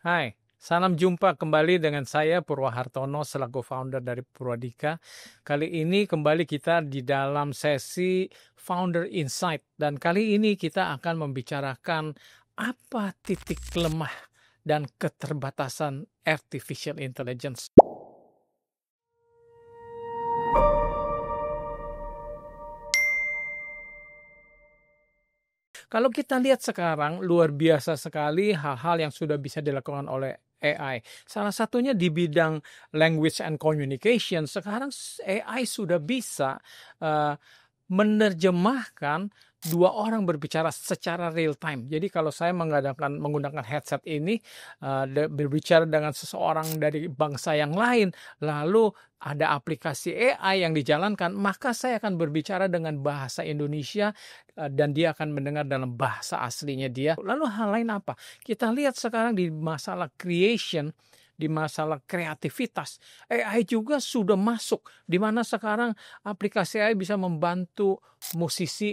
Hai, salam jumpa kembali dengan saya Purwahartono selaku founder dari Purwadika. Kali ini kembali kita di dalam sesi Founder Insight dan kali ini kita akan membicarakan apa titik lemah dan keterbatasan artificial intelligence. Kalau kita lihat sekarang, luar biasa sekali hal-hal yang sudah bisa dilakukan oleh AI. Salah satunya di bidang language and communication, sekarang AI sudah bisa menerjemahkan dua orang berbicara secara real time. Jadi kalau saya menggunakan headset ini, berbicara dengan seseorang dari bangsa yang lain, lalu ada aplikasi AI yang dijalankan, maka saya akan berbicara dengan bahasa Indonesia dan dia akan mendengar dalam bahasa aslinya dia. Lalu hal lain apa? Kita lihat sekarang di masalah creation, di masalah kreativitas, AI juga sudah masuk, di mana sekarang aplikasi AI bisa membantu musisi,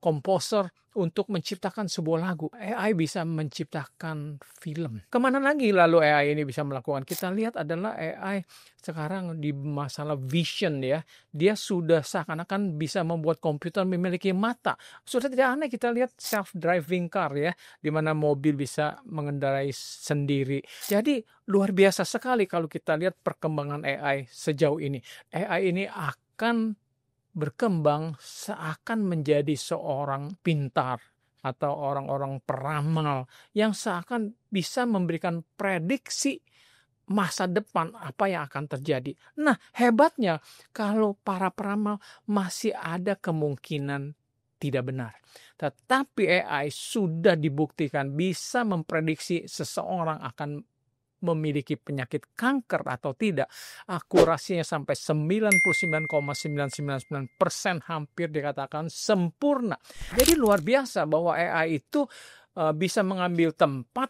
komposer untuk menciptakan sebuah lagu. AI bisa menciptakan film. Kemana lagi lalu AI ini bisa melakukan? Kita lihat adalah AI sekarang di masalah vision ya. Dia sudah seakan-akan bisa membuat komputer memiliki mata. Sudah tidak aneh kita lihat self-driving car ya, di mana mobil bisa mengendarai sendiri. Jadi luar biasa sekali kalau kita lihat perkembangan AI sejauh ini. AI ini akan berkembang seakan menjadi seorang pintar atau orang-orang peramal yang seakan bisa memberikan prediksi masa depan apa yang akan terjadi. Nah, hebatnya kalau para peramal masih ada kemungkinan tidak benar. Tetapi AI sudah dibuktikan bisa memprediksi seseorang akan memiliki penyakit kanker atau tidak. Akurasinya sampai 99,999% hampir dikatakan sempurna. Jadi luar biasa bahwa AI itu bisa mengambil tempat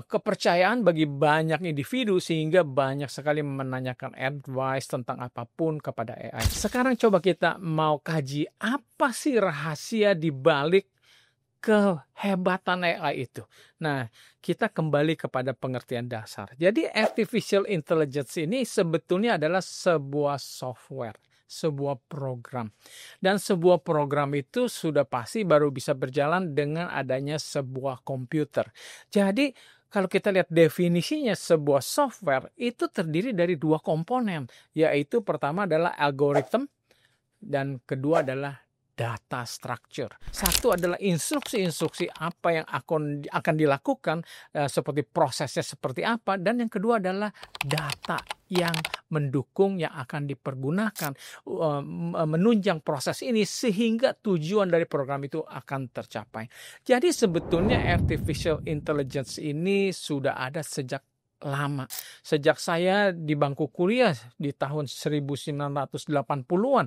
kepercayaan bagi banyak individu sehingga banyak sekali menanyakan advice tentang apapun kepada AI. Sekarang coba kita mau kaji apa sih rahasia di balik kehebatan AI itu. Nah, kita kembali kepada pengertian dasar. Jadi artificial intelligence ini sebetulnya adalah sebuah software, sebuah program. Dan sebuah program itu sudah pasti baru bisa berjalan dengan adanya sebuah komputer. Jadi kalau kita lihat definisinya sebuah software itu terdiri dari dua komponen, yaitu pertama adalah algoritma dan kedua adalah data structure. Satu adalah instruksi-instruksi apa yang akan dilakukan, seperti prosesnya seperti apa, dan yang kedua adalah data yang mendukung yang akan dipergunakan menunjang proses ini sehingga tujuan dari program itu akan tercapai. Jadi sebetulnya artificial intelligence ini sudah ada sejak lama. Sejak saya di bangku kuliah di tahun 1980-an,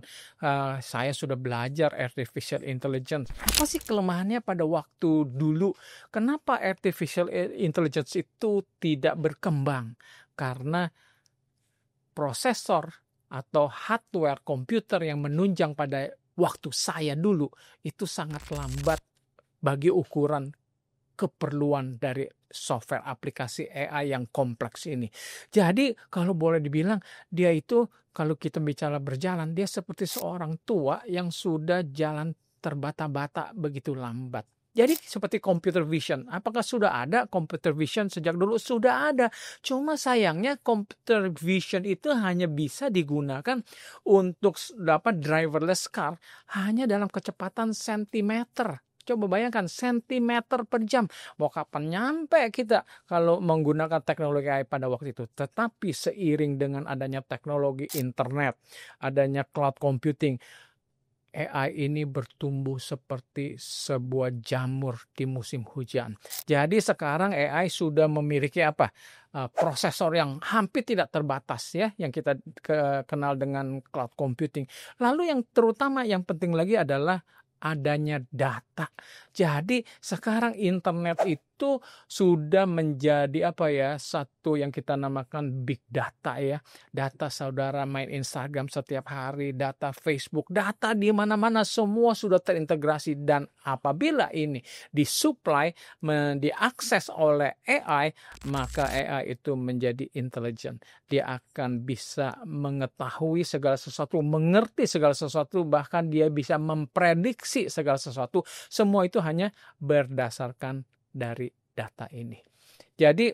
saya sudah belajar artificial intelligence. Apa sih kelemahannya pada waktu dulu? Kenapa artificial intelligence itu tidak berkembang? Karena prosesor atau hardware komputer yang menunjang pada waktu saya dulu itu sangat lambat bagi ukuran keperluan dari software aplikasi AI yang kompleks ini. Jadi kalau boleh dibilang dia itu kalau kita bicara berjalan, dia seperti seorang tua yang sudah jalan terbata-bata begitu lambat. Jadi seperti computer vision. Apakah sudah ada computer vision sejak dulu? Sudah ada. Cuma sayangnya computer vision itu hanya bisa digunakan untuk dapat driverless car hanya dalam kecepatan sentimeter. Coba bayangkan sentimeter per jam. Mau kapan nyampe kita kalau menggunakan teknologi AI pada waktu itu. Tetapi seiring dengan adanya teknologi internet, adanya cloud computing, AI ini bertumbuh seperti sebuah jamur di musim hujan. Jadi sekarang AI sudah memiliki prosesor yang hampir tidak terbatas ya, yang kita kenal dengan cloud computing. Lalu yang terutama yang penting lagi adalah adanya data. Jadi sekarang internet itu sudah menjadi satu yang kita namakan big data ya. Data saudara main Instagram setiap hari, data Facebook, data di mana-mana semua sudah terintegrasi, dan apabila ini disuplai, diakses oleh AI, maka AI itu menjadi intelijen. Dia akan bisa mengetahui segala sesuatu, mengerti segala sesuatu, bahkan dia bisa memprediksi segala sesuatu. Semua itu hanya berdasarkan dari data ini. Jadi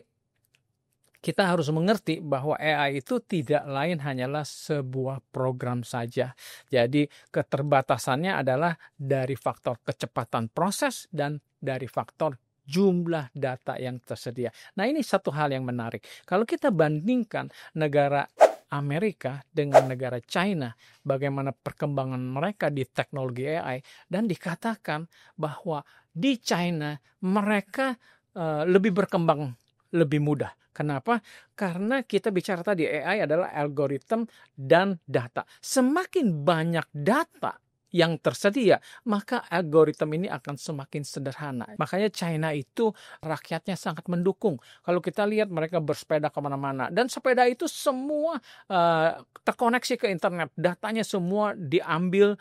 kita harus mengerti bahwa AI itu tidak lain hanyalah sebuah program saja. Jadi keterbatasannya adalah dari faktor kecepatan proses dan dari faktor jumlah data yang tersedia. Nah, ini satu hal yang menarik. Kalau kita bandingkan negara Amerika dengan negara China, bagaimana perkembangan mereka di teknologi AI, dan dikatakan bahwa di China mereka lebih berkembang lebih mudah. Kenapa? Karena kita bicara tadi AI adalah algoritma dan data. Semakin banyak data yang tersedia, maka algoritma ini akan semakin sederhana. Makanya China itu rakyatnya sangat mendukung. Kalau kita lihat mereka bersepeda kemana-mana, dan sepeda itu semua terkoneksi ke internet. Datanya semua diambil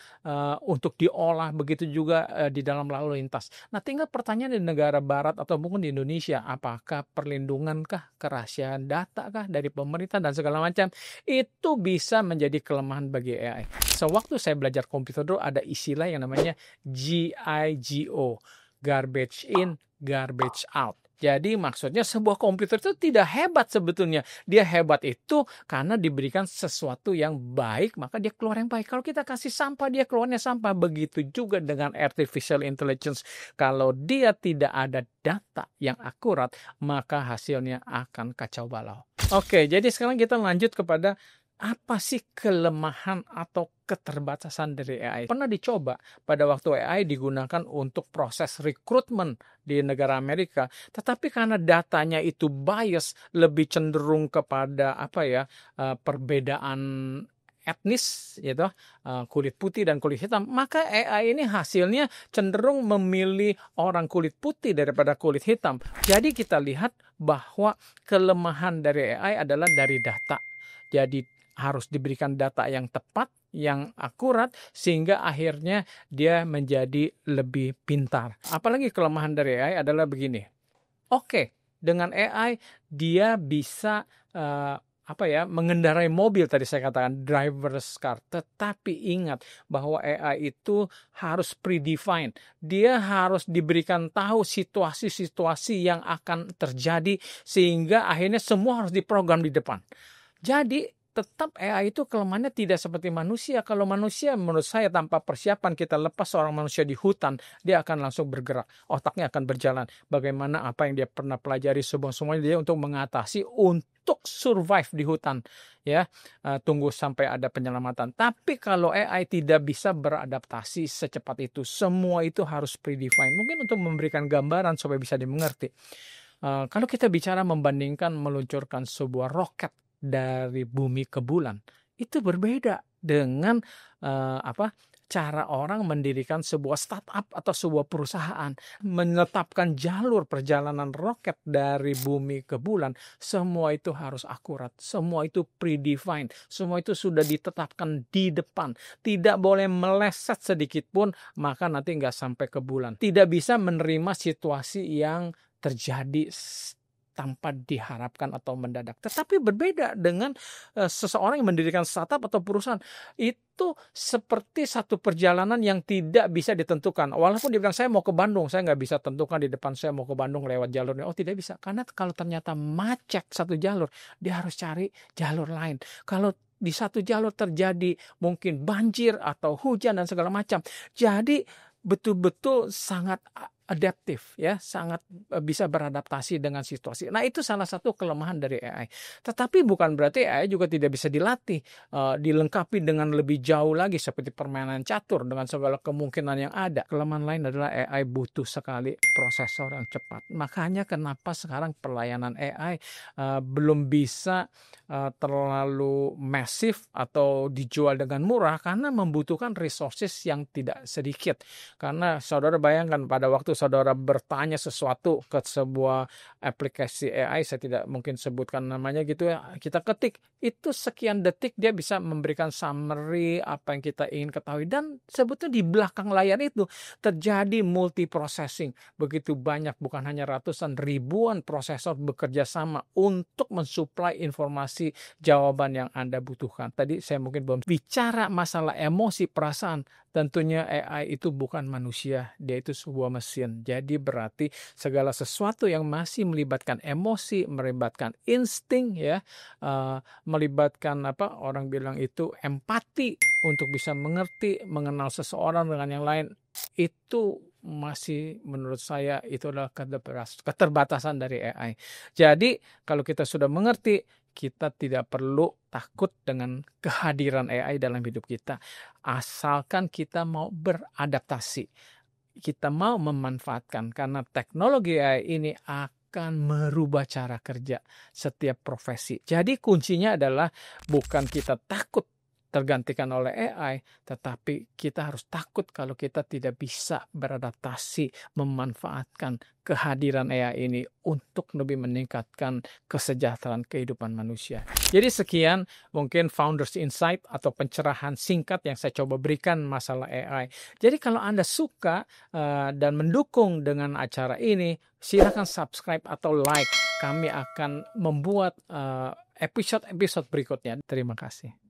untuk diolah, begitu juga di dalam lalu lintas. Nah, tinggal pertanyaan di negara barat atau mungkin di Indonesia, apakah perlindungankah, kerahasiaan data kah dari pemerintah dan segala macam, itu bisa menjadi kelemahan bagi AI. Sewaktu saya belajar komputer dulu, ada istilah yang namanya GIGO, garbage in, garbage out. Jadi maksudnya sebuah komputer itu tidak hebat sebetulnya. Dia hebat itu karena diberikan sesuatu yang baik, maka dia keluar yang baik. Kalau kita kasih sampah, dia keluarnya sampah. Begitu juga dengan artificial intelligence. Kalau dia tidak ada data yang akurat, maka hasilnya akan kacau balau. Oke, jadi sekarang kita lanjut kepada apa sih kelemahan atau keterbatasan dari AI? Pernah dicoba pada waktu AI digunakan untuk proses rekrutmen di negara Amerika, tetapi karena datanya itu bias, lebih cenderung kepada perbedaan etnis, gitu, kulit putih dan kulit hitam, maka AI ini hasilnya cenderung memilih orang kulit putih daripada kulit hitam. Jadi kita lihat bahwa kelemahan dari AI adalah dari data. Jadi harus diberikan data yang tepat, yang akurat, sehingga akhirnya dia menjadi lebih pintar. Apalagi kelemahan dari AI adalah begini. Oke, dengan AI dia bisa mengendarai mobil, tadi saya katakan driverless car. Tetapi ingat bahwa AI itu harus predefined. Dia harus diberikan tahu situasi-situasi yang akan terjadi, sehingga akhirnya semua harus diprogram di depan. Jadi tetap AI itu kelemahannya tidak seperti manusia. Kalau manusia, menurut saya, tanpa persiapan kita lepas seorang manusia di hutan, dia akan langsung bergerak. Otaknya akan berjalan. Bagaimana apa yang dia pernah pelajari semuanya dia untuk mengatasi, untuk survive di hutan. Ya, tunggu sampai ada penyelamatan. Tapi kalau AI tidak bisa beradaptasi secepat itu, semua itu harus predefined. Mungkin untuk memberikan gambaran supaya bisa dimengerti. Kalau kita bicara membandingkan meluncurkan sebuah roket dari bumi ke bulan, itu berbeda dengan cara orang mendirikan sebuah startup atau sebuah perusahaan. Menetapkan jalur perjalanan roket dari bumi ke bulan, semua itu harus akurat, semua itu predefined, semua itu sudah ditetapkan di depan. Tidak boleh meleset sedikit pun, maka nanti nggak sampai ke bulan. Tidak bisa menerima situasi yang terjadi tanpa diharapkan atau mendadak. Tetapi berbeda dengan seseorang yang mendirikan startup atau perusahaan. Itu seperti satu perjalanan yang tidak bisa ditentukan. Walaupun dia bilang, saya mau ke Bandung, saya nggak bisa tentukan di depan saya mau ke Bandung lewat jalurnya. Oh, tidak bisa. Karena kalau ternyata macet satu jalur, dia harus cari jalur lain. Kalau di satu jalur terjadi mungkin banjir atau hujan dan segala macam. Jadi betul-betul sangat adaptif, ya, sangat bisa beradaptasi dengan situasi. Nah, itu salah satu kelemahan dari AI. Tetapi bukan berarti AI juga tidak bisa dilatih, dilengkapi dengan lebih jauh lagi seperti permainan catur dengan segala kemungkinan yang ada. Kelemahan lain adalah AI butuh sekali prosesor yang cepat. Makanya kenapa sekarang pelayanan AI belum bisa terlalu masif atau dijual dengan murah, karena membutuhkan resources yang tidak sedikit. Karena saudara bayangkan pada waktu saudara bertanya sesuatu ke sebuah aplikasi AI, saya tidak mungkin sebutkan namanya gitu ya, kita ketik, itu sekian detik dia bisa memberikan summary apa yang kita ingin ketahui. Dan sebetulnya di belakang layar itu terjadi multiprocessing. Begitu banyak, bukan hanya ratusan, ribuan prosesor bekerja sama untuk mensuplai informasi jawaban yang Anda butuhkan. Tadi saya mungkin belum bicara masalah emosi, perasaan. Tentunya AI itu bukan manusia, dia itu sebuah mesin. Jadi berarti segala sesuatu yang masih melibatkan emosi, melibatkan insting ya, melibatkan apa orang bilang itu empati untuk bisa mengerti, mengenal seseorang dengan yang lain, itu masih menurut saya itu adalah keterbatasan dari AI. Jadi kalau kita sudah mengerti, kita tidak perlu takut dengan kehadiran AI dalam hidup kita. Asalkan kita mau beradaptasi, kita mau memanfaatkan, karena teknologi AI ini akan merubah cara kerja setiap profesi. Jadi kuncinya adalah bukan kita takut tergantikan oleh AI, tetapi kita harus takut kalau kita tidak bisa beradaptasi, memanfaatkan kehadiran AI ini untuk lebih meningkatkan kesejahteraan kehidupan manusia. Jadi sekian mungkin Founders Insight atau pencerahan singkat yang saya coba berikan masalah AI. Jadi kalau Anda suka dan mendukung dengan acara ini, silakan subscribe atau like. Kami akan membuat episode-episode berikutnya. Terima kasih.